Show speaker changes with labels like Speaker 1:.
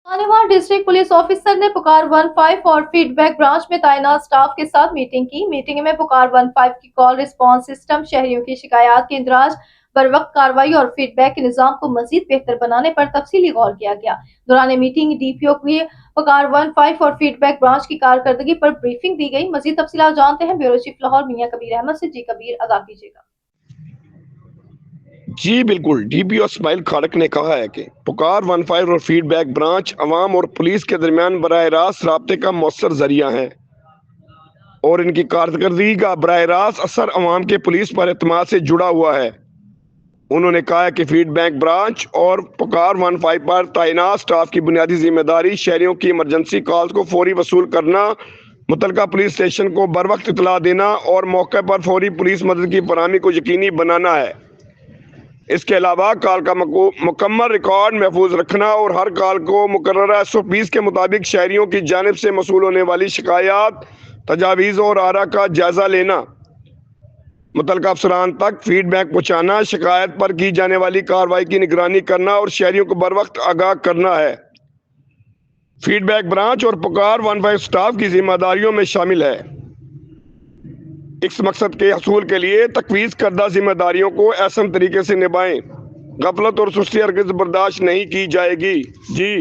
Speaker 1: Shalimar district police officer ने पुकार 15 और फीडबैक ब्रांच में तैनात स्टाफ के साथ मीटिंग की। मीटिंग में पुकार 15 की कॉल रिस्पांस सिस्टम, शहरियों की शिकायत के इंदराज, बर वक्त कार्रवाई और फीडबैक के निजाम को मजीद बेहतर बनाने पर तफसीली गौर किया गया। दौरान मीटिंग डीपीओ की पुकार 15 और फीडबैक ब्रांच की कारकर्दगी पर ब्रीफिंग दी गई। मजीद तफसीलात जानते हैं ब्यूरो चीफ लाहौर मियां कबीर अहमद से। जी कबीर, आगाह कीजिएगा।
Speaker 2: जी बिल्कुल, डीपीओ इस्माइल खाड़क ने कहा है कि पुकार 15 और फीडबैक ब्रांच अवाम और पुलिस के दरमियान बराह रास्त राब्ते का मौसर जरिया है और इनकी कारकर्दगी का बराह रास्त असर अवाम के पुलिस पर एतमाद से जुड़ा हुआ है। उन्होंने कहा कि फीडबैक ब्रांच और पुकार 15 पर तैनात स्टाफ की बुनियादी जिम्मेदारी शहरियों की इमरजेंसी कॉल्स को फौरी वसूल करना, मुतलका पुलिस स्टेशन को बर वक्त इतला देना और मौके पर फौरी पुलिस मदद की फराहमी को यकीनी बनाना है। इसके अलावा कॉल का मुकम्मल रिकॉर्ड महफूज रखना और हर कॉल को मुकर्ररा SOPs के मुताबिक शहरियों की जानिब से मसूल होने वाली शिकायत, तजावीज़ और आरा का जायजा लेना, मुतलका अफसरान तक फीडबैक पहुँचाना, शिकायत पर की जाने वाली कार्रवाई की निगरानी करना और शहरियों को बर वक्त आगाह करना है। फीडबैक ब्रांच और पुकार 15 स्टाफ की जिम्मेदारियों में शामिल है। इस मकसद के हसूल के लिए तकवीज़ करदा जिम्मेदारियों को एहसन तरीके से निभाएं। गफलत और सुस्ती हरगिज़ बर्दाश्त नहीं की जाएगी। जी।